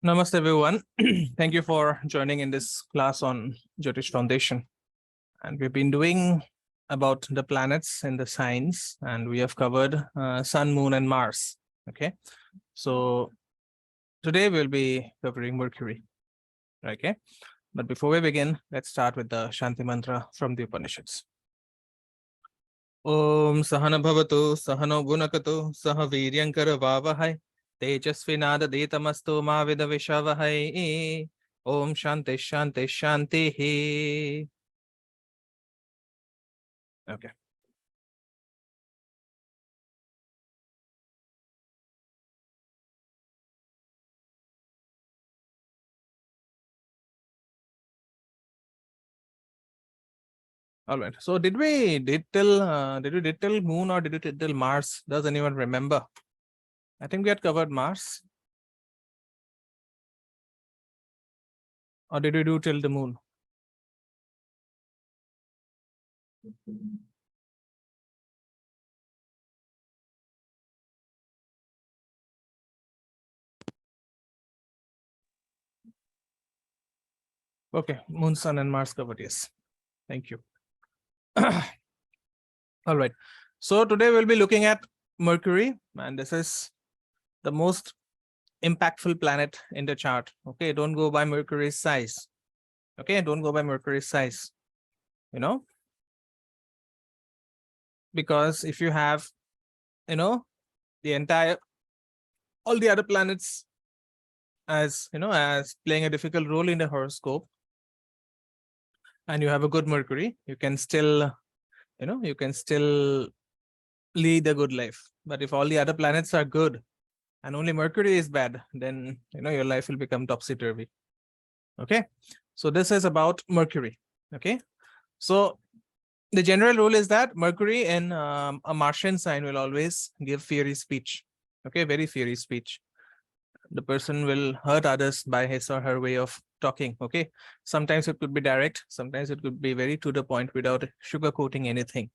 Namaste everyone. Thank you for joining in this class on Jyotish Foundation. And we've been doing about the planets and the signs, and we have covered Sun, Moon, and Mars. Okay, so today we'll be covering Mercury. Okay, but before we begin, let's start with the Shanti Mantra from the Upanishads. Om Sahana Bhavatu Sahano Gunakatu Saha Viryankara Vavahai Tejasvinada Detamastu Mavida Vishavahai. Om Shanti Shanti Shanti. Okay. All right. So did we till Moon or did we did till Mars? Does anyone remember? I think we had covered Mars. Or did we do till the Moon? Okay, Moon, Sun, and Mars covered, yes. Thank you. All right. So today we'll be looking at Mercury, and this is the most impactful planet in the chart. Okay, don't go by Mercury's size. Okay, don't go by Mercury's size. You know, because if you have, all the other planets as playing a difficult role in the horoscope, and you have a good Mercury, you can still lead a good life. But if all the other planets are good and only Mercury is bad, then your life will become topsy-turvy. Okay, so this is about Mercury. Okay, so the general rule is that Mercury in a Martian sign will always give fiery speech. Okay, very fiery speech. The person will hurt others by his or her way of talking. Okay, sometimes it could be direct, sometimes it could be very to the point without sugarcoating anything.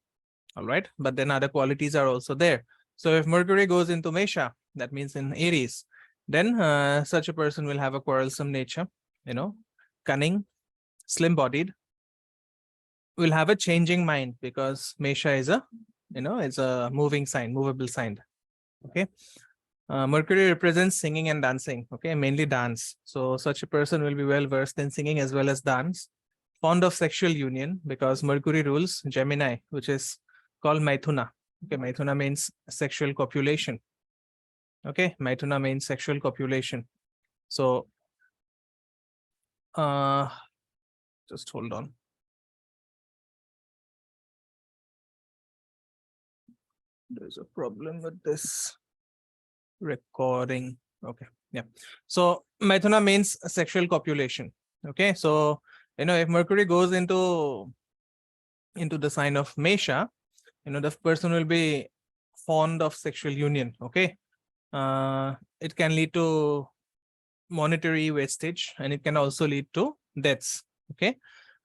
All right, but then other qualities are also there. So if Mercury goes into Mesha, that means in Aries, then such a person will have a quarrelsome nature, cunning, slim-bodied, will have a changing mind, because Mesha is it's a moving sign, movable sign. Okay, Mercury represents singing and dancing. Okay, mainly dance. So such a person will be well versed in singing as well as dance. Fond of sexual union, because Mercury rules Gemini, which is called Maithuna. Okay, Maithuna means sexual copulation. Okay, Maithuna means sexual copulation. So just hold on. There's a problem with this recording. Okay, yeah. So Maithuna means sexual copulation. Okay, so if Mercury goes into the sign of Mesha, the person will be fond of sexual union. Okay, it can lead to monetary wastage, and it can also lead to deaths. Okay,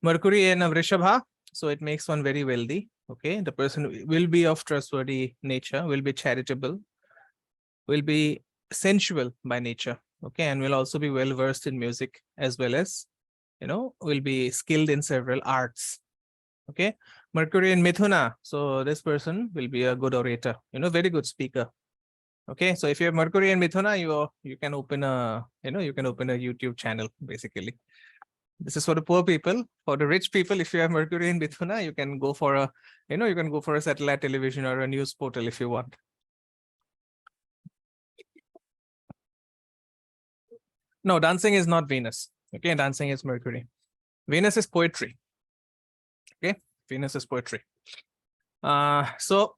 Mercury in a Vrishabha, so it makes one very wealthy. Okay, the person will be of trustworthy nature, will be charitable, will be sensual by nature. Okay, and will also be well versed in music, as well as will be skilled in several arts. Okay, Mercury in Mithuna, so this person will be a good orator, very good speaker. Okay, so if you have Mercury in Mithuna, you can open a YouTube channel. Basically, this is for the poor people. For the rich people, if you have Mercury in Mithuna, you can go for a satellite television or a news portal if you want. No, dancing is not Venus. Okay, dancing is Mercury. Venus is poetry. Okay, Venus is poetry. So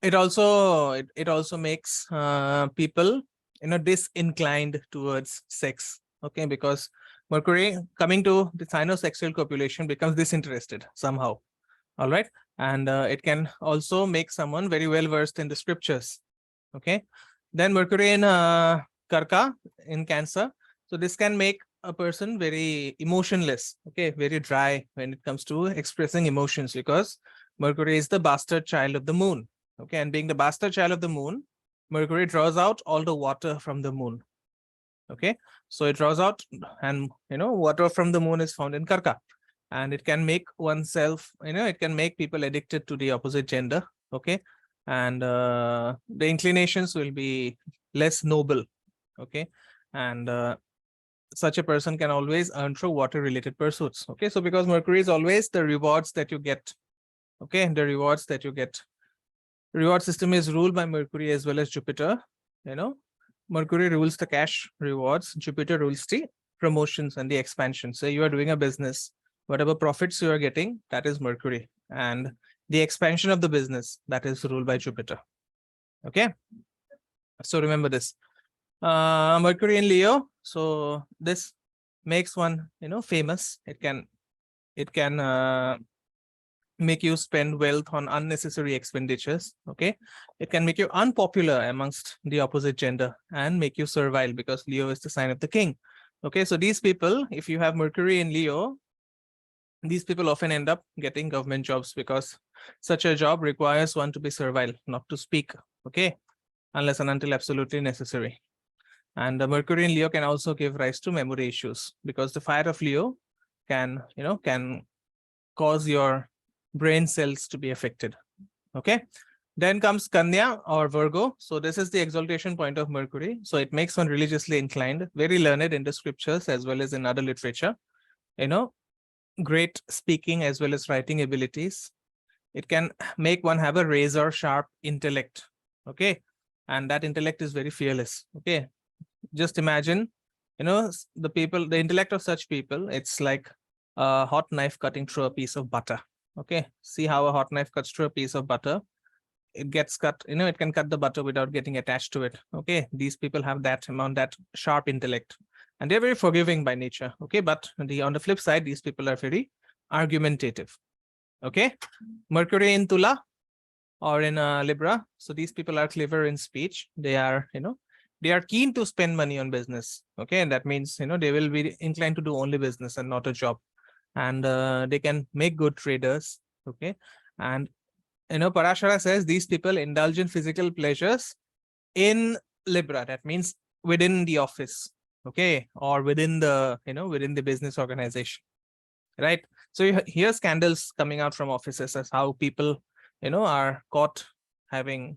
it also makes people disinclined towards sex. Okay, because Mercury coming to the sign of sexual copulation becomes disinterested somehow. All right, and it can also make someone very well versed in the scriptures. Okay, then Mercury in Karka, in Cancer, so this can make a person very emotionless. Okay, very dry when it comes to expressing emotions, because Mercury is the bastard child of the moon. Okay, and being the bastard child of the moon, Mercury draws out all the water from the moon. Okay, so it draws out, and water from the moon is found in Karka, and it can make oneself, it can make people addicted to the opposite gender. Okay, and the inclinations will be less noble. Okay, and such a person can always earn through water related pursuits. Okay, so because Mercury is always the rewards that you get. Okay, the rewards that you get. Reward system is ruled by Mercury as well as Jupiter. Mercury rules the cash rewards, Jupiter rules the promotions and the expansion. So you are doing a business, whatever profits you are getting, that is Mercury. And the expansion of the business, that is ruled by Jupiter. Okay, so remember this. Mercury in Leo, so this makes one famous. It can make you spend wealth on unnecessary expenditures. Okay, it can make you unpopular amongst the opposite gender and make you servile, because Leo is the sign of the king. Okay, so these people, if you have Mercury in Leo, these people often end up getting government jobs, because such a job requires one to be servile, not to speak. Okay, unless and until absolutely necessary. And the Mercury in Leo can also give rise to memory issues, because the fire of Leo can cause your brain cells to be affected. Okay, then comes Kanya or Virgo. So this is the exaltation point of Mercury. So it makes one religiously inclined, very learned in the scriptures as well as in other literature. Great speaking as well as writing abilities. It can make one have a razor sharp intellect. Okay, and that intellect is very fearless. Okay, just imagine, the intellect of such people, it's like a hot knife cutting through a piece of butter. Okay, see how a hot knife cuts through a piece of butter. It gets cut, it can cut the butter without getting attached to it. Okay, these people have that sharp intellect, and they're very forgiving by nature. Okay, but on the flip side, these people are very argumentative. Okay, Mercury in Tula or in Libra. So these people are clever in speech. They are, they are keen to spend money on business. Okay, and that means, they will be inclined to do only business and not a job. And they can make good traders. Okay, and Parashara says these people indulge in physical pleasures in Libra. That means within the office, okay, or within the within the business organization, right? So you hear scandals coming out from offices as how people are caught having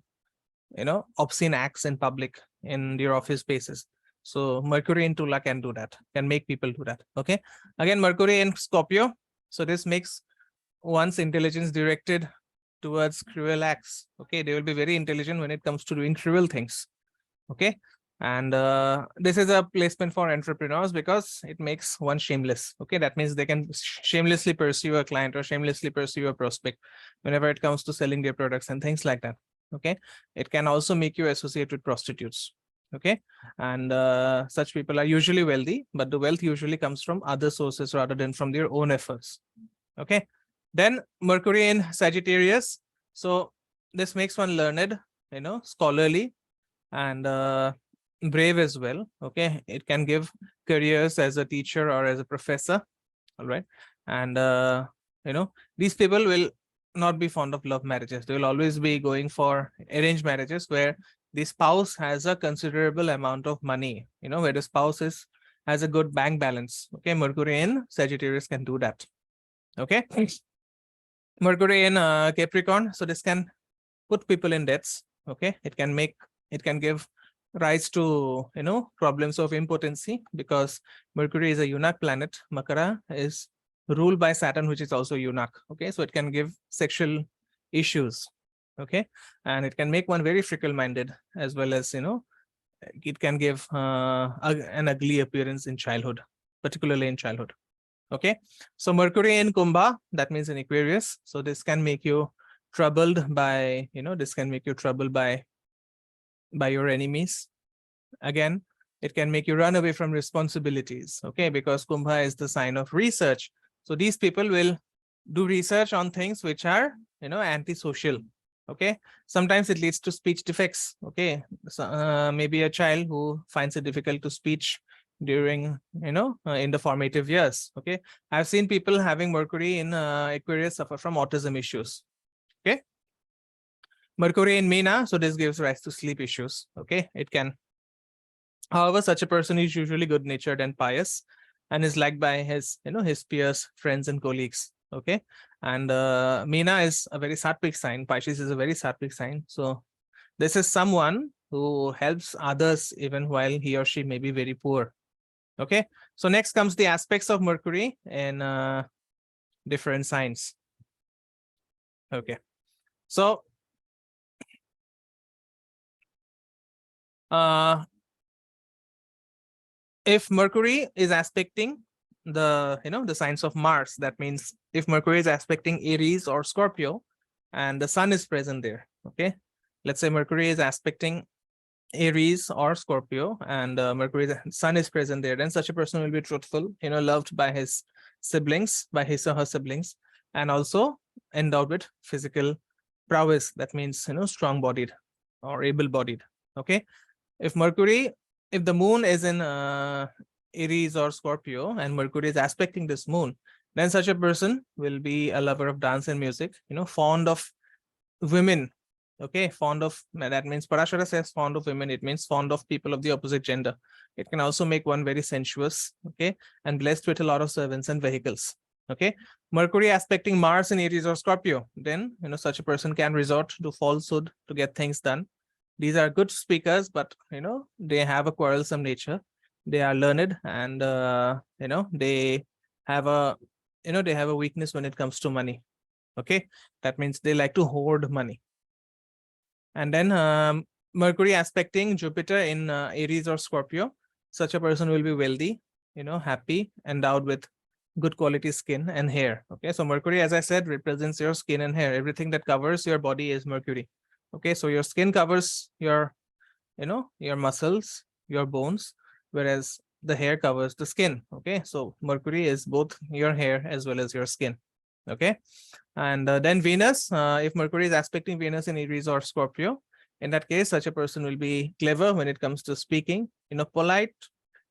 obscene acts in public in their office spaces. So Mercury in Tula can do that, can make people do that. Okay, again Mercury in Scorpio. So this makes one's intelligence directed towards cruel acts. Okay, they will be very intelligent when it comes to doing cruel things. Okay, and this is a placement for entrepreneurs because it makes one shameless. Okay, that means they can shamelessly pursue a client or shamelessly pursue a prospect whenever it comes to selling their products and things like that. Okay, it can also make you associate with prostitutes. Okay, and such people are usually wealthy, but the wealth usually comes from other sources rather than from their own efforts. Okay, then Mercury in Sagittarius. So this makes one learned, scholarly, and brave as well. Okay, it can give careers as a teacher or as a professor. All right, and these people will not be fond of love marriages. They will always be going for arranged marriages where the spouse has a considerable amount of money, where the spouse has a good bank balance. Okay, Mercury in Sagittarius can do that. Okay, Mercury in Capricorn. So this can put people in debts. Okay, it can give rise to problems of impotency, because Mercury is a eunuch planet. Makara is ruled by Saturn, which is also eunuch. Okay, so it can give sexual issues. Okay, and it can make one very fickle-minded, as well as it can give an ugly appearance in childhood, particularly in childhood. Okay, so Mercury in Kumbha, that means in Aquarius. So this can make you troubled by by your enemies. Again, it can make you run away from responsibilities. Okay, because Kumbha is the sign of research. So these people will do research on things which are antisocial. Okay, sometimes it leads to speech defects. Okay, so, maybe a child who finds it difficult to speech during in the formative years. Okay, I've seen people having Mercury in Aquarius suffer from autism issues. Okay, Mercury in Meena, so this gives rise to sleep issues. Okay, it can. However, such a person is usually good-natured and pious, and is liked by his, his peers, friends, and colleagues. Okay, and Meena is a very sattvic sign. Pisces is a very sattvic sign. So this is someone who helps others even while he or she may be very poor. Okay, so next comes the aspects of Mercury in different signs. Okay, so if Mercury is aspecting the the signs of Mars, that means if Mercury is aspecting Aries or Scorpio and the sun is present there, okay, let's say Mercury is aspecting Aries or Scorpio and Mercury, the sun is present there, then such a person will be truthful, loved by his siblings, by his or her siblings, and also endowed with physical prowess. That means strong bodied or able bodied. Okay, if the moon is in Aries or Scorpio and Mercury is aspecting this moon, then such a person will be a lover of dance and music, fond of women. Okay, fond of, that means Parashara says fond of women, it means fond of people of the opposite gender. It can also make one very sensuous, okay, and blessed with a lot of servants and vehicles. Okay, Mercury aspecting Mars in Aries or Scorpio, then such a person can resort to falsehood to get things done. These are good speakers, but they have a quarrelsome nature. They are learned, and they have a they have a weakness when it comes to money. Okay, that means they like to hoard money. And then Mercury aspecting Jupiter in Aries or Scorpio, such a person will be wealthy, happy, endowed with good quality skin and hair. Okay, so Mercury, as I said, represents your skin and hair. Everything that covers your body is Mercury. Okay, so your skin covers your your muscles, your bones, whereas the hair covers the skin. Okay, so Mercury is both your hair as well as your skin. Okay, and then Venus, if Mercury is aspecting Venus in Aries or Scorpio, in that case, such a person will be clever when it comes to speaking, polite,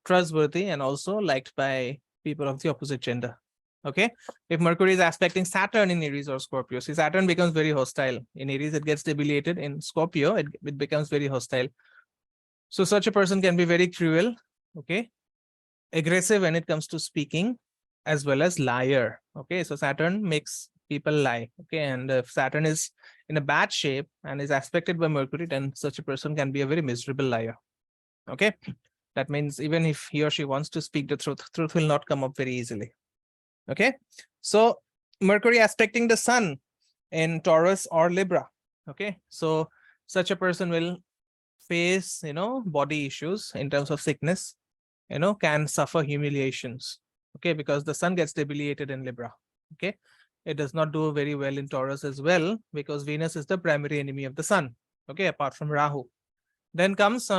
trustworthy, and also liked by people of the opposite gender. Okay, if Mercury is aspecting Saturn in Aries or Scorpio, see, Saturn becomes very hostile. In Aries, it gets debilitated. In Scorpio, it becomes very hostile. So such a person can be very cruel, okay, aggressive when it comes to speaking, as well as liar. Okay, so Saturn makes people lie. Okay, and if Saturn is in a bad shape and is aspected by Mercury, then such a person can be a very miserable liar. Okay, that means even if he or she wants to speak the truth will not come up very easily. Okay, so Mercury aspecting the sun in Taurus or Libra. Okay, so such a person will face body issues in terms of sickness, can suffer humiliations. Okay, because the sun gets debilitated in Libra. Okay, it does not do very well in Taurus as well, because Venus is the primary enemy of the sun. Okay, apart from Rahu. Then comes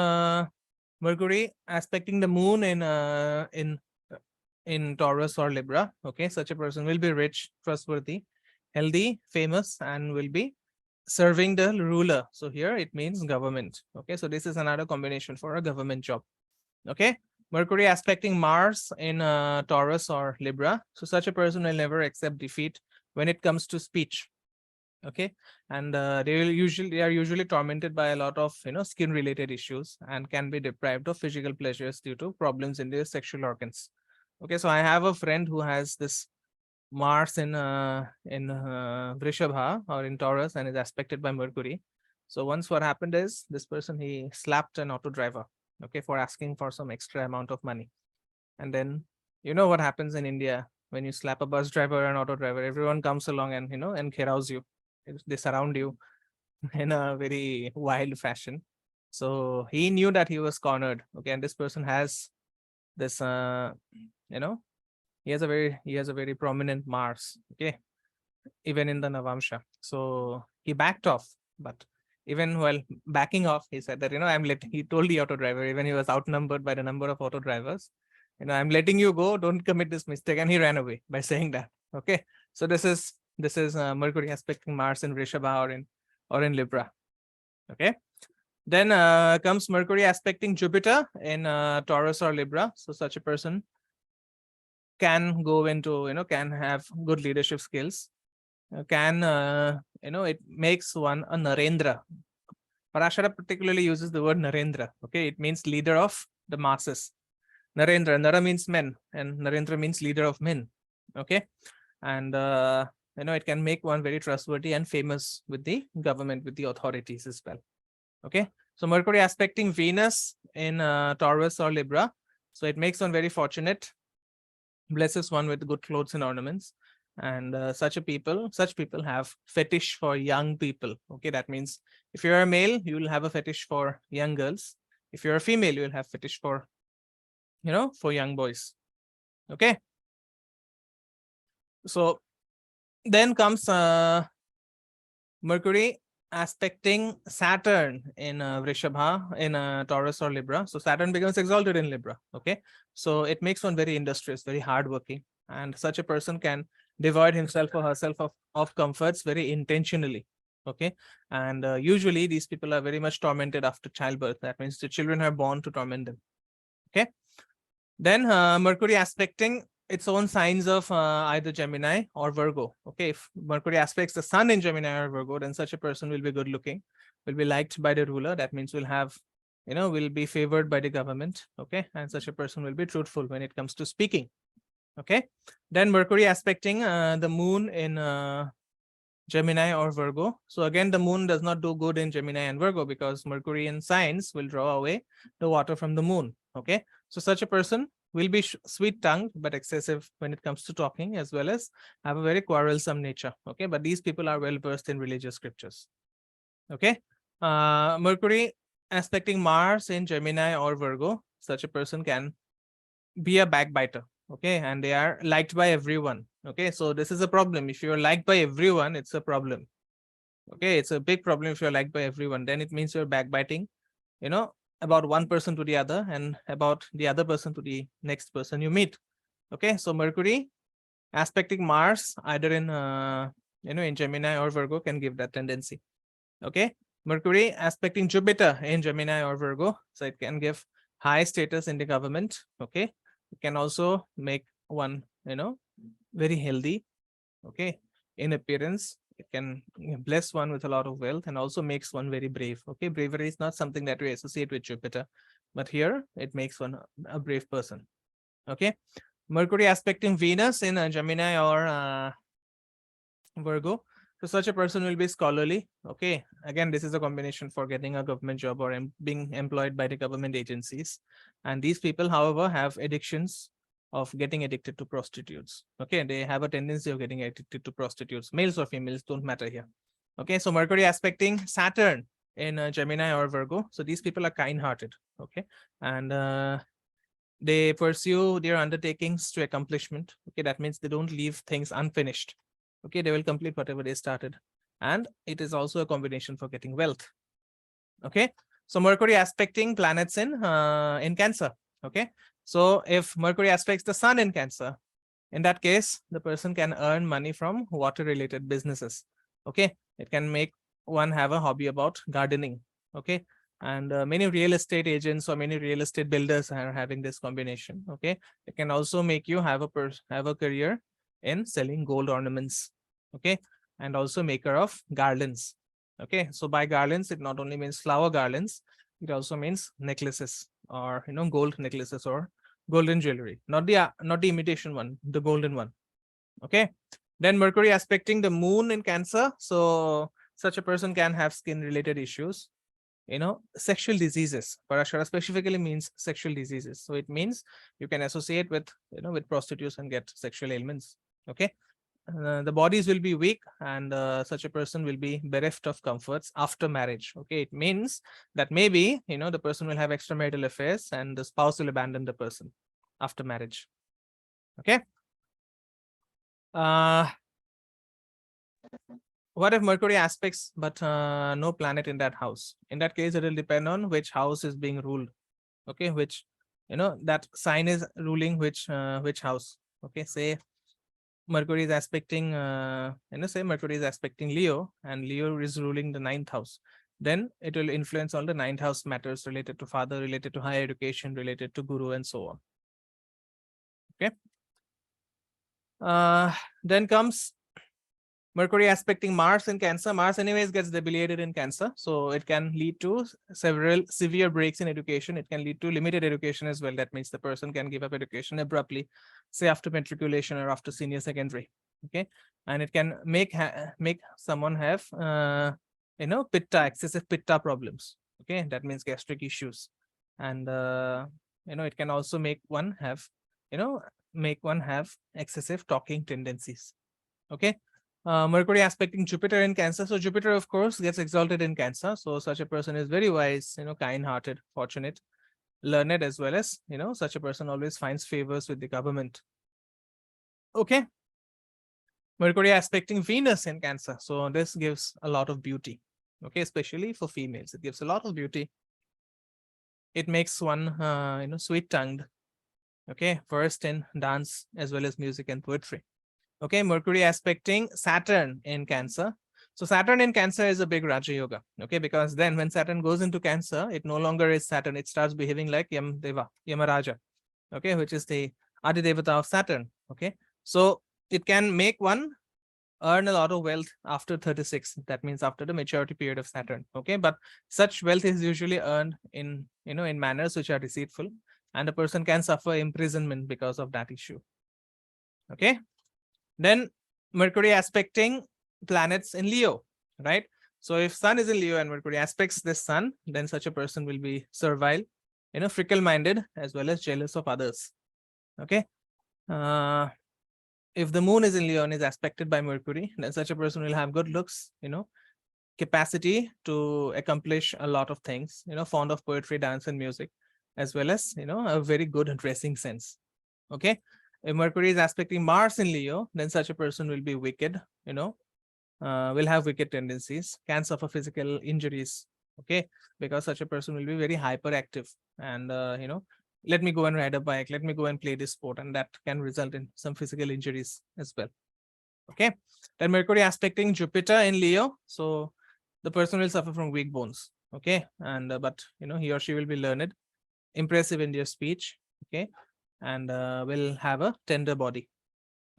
Mercury aspecting the moon in Taurus or Libra. Okay, such a person will be rich, trustworthy, healthy, famous, and will be serving the ruler. So here it means government. Okay, so this is another combination for a government job. Okay, Mercury aspecting Mars in Taurus or Libra. So such a person will never accept defeat when it comes to speech. Okay, and they are usually tormented by a lot of skin related issues and can be deprived of physical pleasures due to problems in their sexual organs. Okay, so I have a friend who has this Mars in Vrishabha or in Taurus and is aspected by Mercury. So once what happened is this person, he slapped an auto driver, okay, for asking for some extra amount of money. And then what happens in India when you slap a bus driver or an auto driver, everyone comes along and and carouse you. They surround you in a very wild fashion. So he knew that he was cornered. Okay, and this person has this he has a very prominent Mars, okay, even in the Navamsha. So he backed off, but even while backing off, he said that he told the auto driver, even he was outnumbered by the number of auto drivers, I'm letting you go, don't commit this mistake, and he ran away by saying that. Okay, so this is Mercury aspecting Mars in Vrishabha or in Libra. Okay, then comes Mercury aspecting Jupiter in Taurus or Libra. So such a person can go into can have good leadership skills, can it makes one a Narendra. Parashara particularly uses the word Narendra. Okay, it means leader of the masses. Narendra, Nara means men, and Narendra means leader of men. Okay, and it can make one very trustworthy and famous with the government, with the authorities as well. Okay, so Mercury aspecting Venus in Taurus or Libra, so it makes one very fortunate, blesses one with good clothes and ornaments. And such people have fetish for young people. Okay, that means if you're a male, you will have a fetish for young girls. If you're a female, you will have fetish for for young boys. Okay, so then comes Mercury aspecting Saturn in Vrishabha, in Taurus or Libra. So Saturn becomes exalted in Libra. Okay, so it makes one very industrious, very hardworking, and such a person can devoid himself or herself of comforts very intentionally. Okay, and usually these people are very much tormented after childbirth. That means the children are born to torment them. Okay, then Mercury aspecting its own signs of either Gemini or Virgo. Okay, if Mercury aspects the sun in Gemini or Virgo, then such a person will be good looking, will be liked by the ruler. That means will have, will be favored by the government. Okay, and such a person will be truthful when it comes to speaking. Okay, then Mercury aspecting the moon in Gemini or Virgo. So again, the moon does not do good in Gemini and Virgo because Mercury in signs will draw away the water from the moon. Okay, so such a person will be sweet-tongued but excessive when it comes to talking, as well as have a very quarrelsome nature. Okay, but these people are well versed in religious scriptures. Okay, Mercury aspecting Mars in Gemini or Virgo, such a person can be a backbiter. Okay, and they are liked by everyone. Okay, so this is a problem. If you're liked by everyone, it's a problem. Okay, it's a big problem if you're liked by everyone. Then it means you're backbiting, about one person to the other and about the other person to the next person you meet. Okay, so Mercury aspecting Mars either in in Gemini or Virgo can give that tendency. Okay, Mercury aspecting Jupiter in Gemini or Virgo, so it can give high status in the government. Okay, it can also make one very healthy. Okay, in appearance, it can bless one with a lot of wealth and also makes one very brave. Okay, bravery is not something that we associate with Jupiter, but here it makes one a brave person. Okay, Mercury aspecting Venus in Gemini or Virgo. So such a person will be scholarly. Okay, again, this is a combination for getting a government job or being employed by the government agencies. And these people, however, have addictions of getting addicted to prostitutes. Okay, they have a tendency of getting addicted to prostitutes. Males or females don't matter here. Okay, so Mercury aspecting Saturn in Gemini or Virgo. So these people are kind-hearted. Okay, and they pursue their undertakings to accomplishment. Okay, that means they don't leave things unfinished. Okay, they will complete whatever they started, and it is also a combination for getting wealth. Okay, so Mercury aspecting planets in Cancer. Okay, so if Mercury aspects the sun in Cancer, in that case, the person can earn money from water-related businesses. Okay, it can make one have a hobby about gardening. Okay, and many real estate agents or many real estate builders are having this combination. Okay, it can also make you have a career in selling gold ornaments. Okay, and also maker of garlands. Okay, so by garlands, it not only means flower garlands, it also means necklaces or gold necklaces or golden jewelry, not the imitation one, the golden one. Okay, then Mercury aspecting the moon in Cancer, so such a person can have skin related issues, sexual diseases. Parashara specifically means sexual diseases, so it means you can associate with with prostitutes and get sexual ailments. Okay, the bodies will be weak, and such a person will be bereft of comforts after marriage. Okay, it means that maybe the person will have extramarital affairs and the spouse will abandon the person after marriage. Okay, what if Mercury aspects but no planet in that house? In that case, it will depend on which house is being ruled. Okay, which that sign is ruling which house. Okay, say Mercury is aspecting, say Mercury is aspecting Leo, and Leo is ruling the 9th house. Then it will influence all the 9th house matters related to father, related to higher education, related to guru, and so on. Okay. Then comes Mercury aspecting Mars in Cancer. Mars anyways gets debilitated in Cancer. So it can lead to several severe breaks in education. It can lead to limited education as well. That means the person can give up education abruptly, say after matriculation or after senior secondary. Okay. And it can make someone have, pitta, excessive pitta problems. Okay. That means gastric issues. And, it can also make one have, excessive talking tendencies. Okay. Mercury aspecting Jupiter in Cancer. So Jupiter, of course, gets exalted in Cancer. So such a person is very wise, kind-hearted, fortunate, learned, as well as, such a person always finds favors with the government. Okay. Mercury aspecting Venus in Cancer. So this gives a lot of beauty. Okay, especially for females, it gives a lot of beauty. It makes one, sweet-tongued. Okay, versed in dance as well as music and poetry. Okay, Mercury aspecting Saturn in Cancer. So Saturn in Cancer is a big Raja Yoga. Okay, because then when Saturn goes into Cancer, it no longer is Saturn. It starts behaving like Yamaraja. Okay, which is the Adi Devata of Saturn. Okay, so it can make one earn a lot of wealth after 36. That means after the maturity period of Saturn. Okay, but such wealth is usually earned in manners which are deceitful, and a person can suffer imprisonment because of that issue. Okay. Then Mercury aspecting planets in Leo, right? So if Sun is in Leo and Mercury aspects this Sun, then such a person will be servile, fickle-minded, as well as jealous of others. Okay. If the Moon is in Leo and is aspected by Mercury, then such a person will have good looks, capacity to accomplish a lot of things, fond of poetry, dance, and music, as well as, a very good dressing sense. Okay. If Mercury is aspecting Mars in Leo, then such a person will be wicked, will have wicked tendencies, can suffer physical injuries. Okay, because such a person will be very hyperactive and, let me go and ride a bike, let me go and play this sport, and that can result in some physical injuries as well. Okay, then Mercury aspecting Jupiter in Leo. So the person will suffer from weak bones. Okay, and but he or she will be learned, impressive in their speech. Okay, and will have a tender body.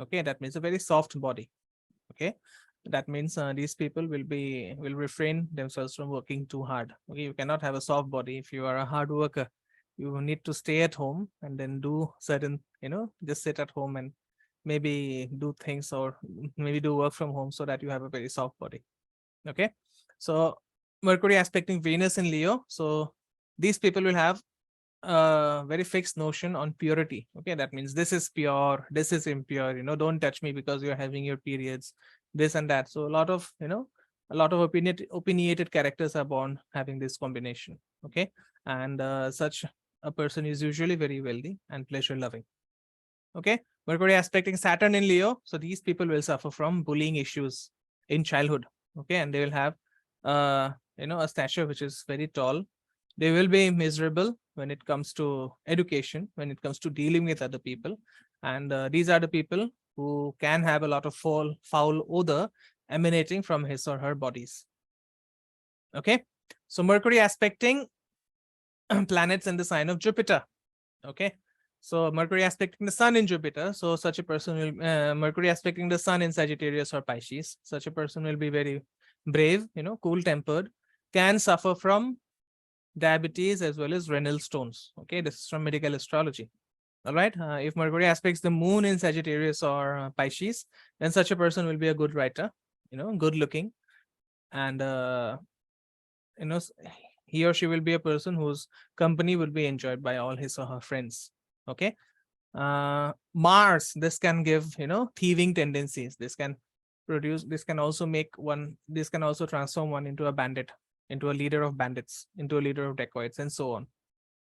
Okay, that means a very soft body. Okay, that means these people will refrain themselves from working too hard. Okay, you cannot have a soft body if you are a hard worker. You need to stay at home and then do certain, just sit at home and maybe do things, or maybe do work from home, so that you have a very soft body. Okay, so Mercury aspecting Venus in Leo. So these people will have a very fixed notion on purity. Okay, that means this is pure, this is impure, don't touch me because you're having your periods, this and that. So a lot of opinionated characters are born having this combination. Okay, and such a person is usually very wealthy and pleasure loving. Okay, Mercury aspecting Saturn in Leo. So these people will suffer from bullying issues in childhood. Okay, and they will have a stature which is very tall. They will be miserable when it comes to education, when it comes to dealing with other people. And these are the people who can have a lot of foul odor emanating from his or her bodies. Okay, so Mercury aspecting planets in the sign of Jupiter. Okay, so Mercury aspecting the Sun in Jupiter. So such a person will, Mercury aspecting the Sun in Sagittarius or Pisces. Such a person will be very brave, cool-tempered, can suffer from diabetes as well as renal stones. Okay, this is from medical astrology. All right, if Mercury aspects the Moon in Sagittarius or Pisces, then such a person will be a good writer, good looking, and he or she will be a person whose company will be enjoyed by all his or her friends. Okay, Mars, this can give thieving tendencies. This can also transform one into a bandit, into a leader of bandits, into a leader of dacoits, and so on.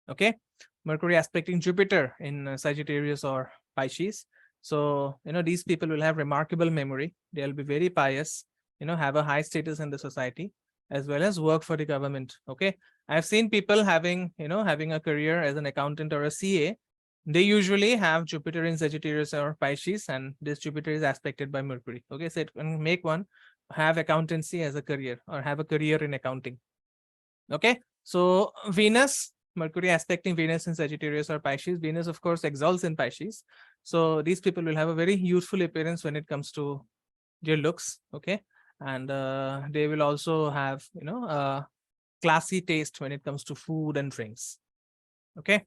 Okay, Mercury aspecting Jupiter in Sagittarius or Pisces. So these people will have remarkable memory. They'll be very pious, have a high status in the society, as well as work for the government. Okay, I've seen people having a career as an accountant or a CA. They usually have Jupiter in Sagittarius or Pisces, and this Jupiter is aspected by Mercury. Okay, so it can make one have accountancy as a career, or have a career in accounting. Okay, so Venus, Mercury aspecting Venus in Sagittarius or Pisces. Venus, of course, exalts in Pisces. So these people will have a very youthful appearance when it comes to their looks. Okay. And they will also have, classy taste when it comes to food and drinks. Okay.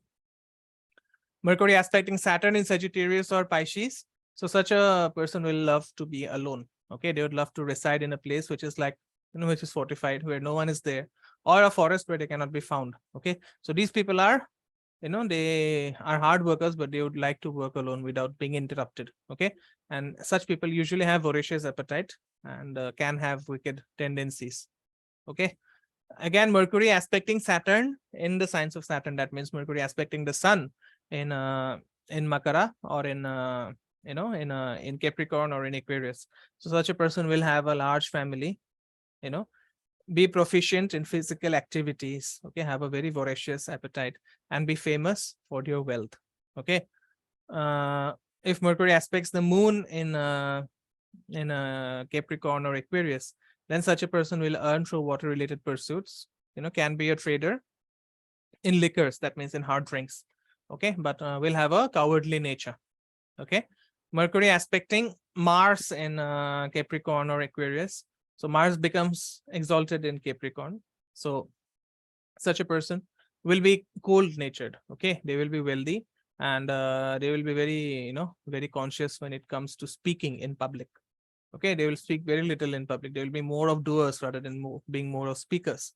Mercury aspecting Saturn in Sagittarius or Pisces. So such a person will love to be alone. Okay. They would love to reside in a place which is like, which is fortified, where no one is there, or a forest where they cannot be found. Okay. So these people are, they are hard workers, but they would like to work alone without being interrupted. Okay. And such people usually have voracious appetite and can have wicked tendencies. Okay. Again, Mercury aspecting Saturn in the signs of Saturn. That means Mercury aspecting the sun in Makara, or in Capricorn or in Aquarius. So such a person will have a large family, be proficient in physical activities, okay, have a very voracious appetite, and be famous for your wealth. Okay. If Mercury aspects the moon in Capricorn or Aquarius, then such a person will earn through water related pursuits, can be a trader in liquors, that means in hard drinks. Okay. But will have a cowardly nature. Okay. Mercury aspecting Mars in Capricorn or Aquarius. So Mars becomes exalted in Capricorn. So such a person will be cold natured. Okay. They will be wealthy, and they will be very, very conscious when it comes to speaking in public. Okay. They will speak very little in public. They will be more of doers rather than being more of speakers.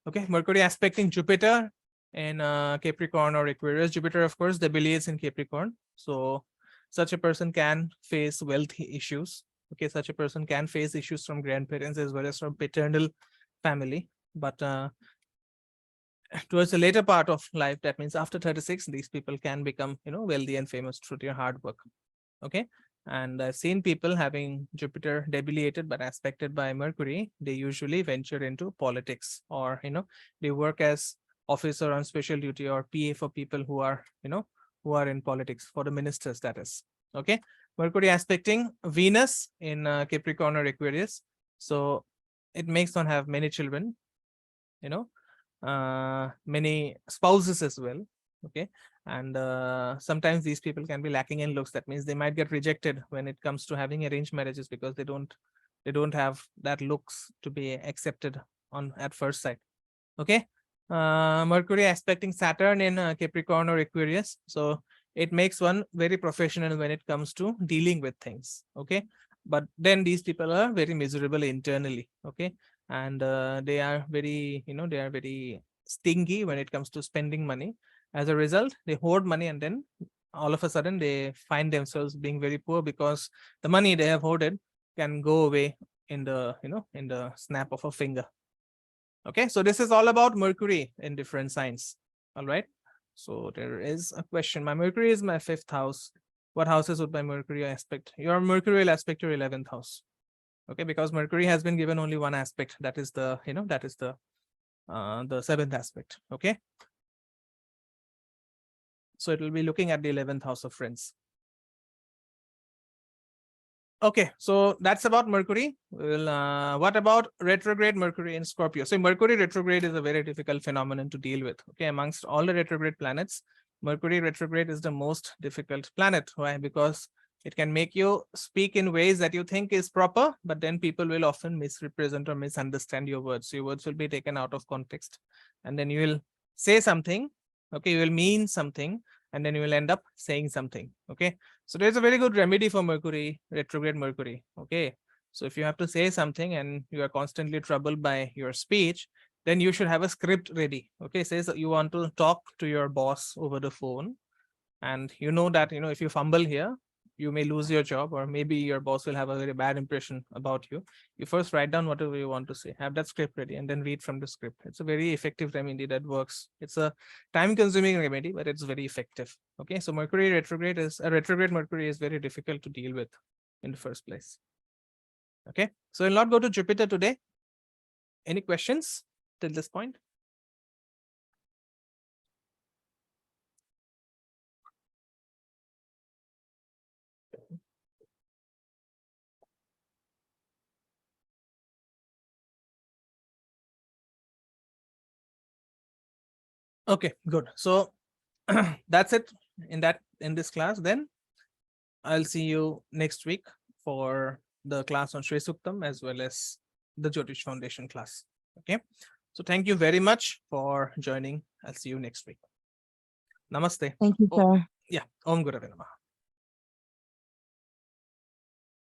Okay. Mercury aspecting Jupiter in Capricorn or Aquarius. Jupiter, of course, debilitates in Capricorn. So such a person can face wealth issues. Okay. Such a person can face issues from grandparents as well as from paternal family. But towards the later part of life, that means after 36, these people can become, wealthy and famous through their hard work. Okay. And I've seen people having Jupiter debilitated but aspected by Mercury. They usually venture into politics, or, they work as officer on special duty or PA for people who are, who are in politics, for the ministers, that is. Okay. Mercury aspecting Venus in Capricorn or Aquarius. So it makes one have many children, many spouses as well. Okay. And sometimes these people can be lacking in looks. That means they might get rejected when it comes to having arranged marriages, because they don't have that looks to be accepted on at first sight. Okay. Mercury aspecting Saturn in Capricorn or Aquarius. So it makes one very professional when it comes to dealing with things. Okay. But then these people are very miserable internally. Okay. And they are very, they are very stingy when it comes to spending money. As a result, they hoard money, and then all of a sudden they find themselves being very poor, because the money they have hoarded can go away in the, in the snap of a finger. Okay, so this is all about Mercury in different signs. All right. So there is a question. My Mercury is my 5th house. What houses would my Mercury aspect? Your Mercury will aspect your 11th house. Okay, because Mercury has been given only one aspect. That is the, that is the 7th aspect. Okay. So it will be looking at the 11th house of friends. Okay, so that's about Mercury. Well, what about retrograde Mercury in Scorpio? So Mercury retrograde is a very difficult phenomenon to deal with. Okay, amongst all the retrograde planets, Mercury retrograde is the most difficult planet. Why? Because it can make you speak in ways that you think is proper, but then people will often misrepresent or misunderstand your words. So your words will be taken out of context, and then you will say something. Okay, you will mean something, and then you will end up saying something. Okay. So there's a very good remedy for Mercury, retrograde Mercury. Okay. So if you have to say something and you are constantly troubled by your speech, then you should have a script ready. Okay. Says that you want to talk to your boss over the phone, and you know that, if you fumble here, you may lose your job, or maybe your boss will have a very bad impression about you. You first write down whatever you want to say, have that script ready, and then read from the script. It's a very effective remedy that works. It's a time consuming remedy, but it's very effective. Okay. So Mercury retrograde is a retrograde Mercury is very difficult to deal with in the first place. Okay. So we'll not go to Jupiter today. Any questions till this point? Okay, good. So that's it in this class. Then I'll see you next week for the class on Shri Suktam as well as the Jyotish Foundation class. Okay. So thank you very much for joining. I'll see you next week. Namaste. Thank you, Oh, sir. yeah. Om Gurave Namaha.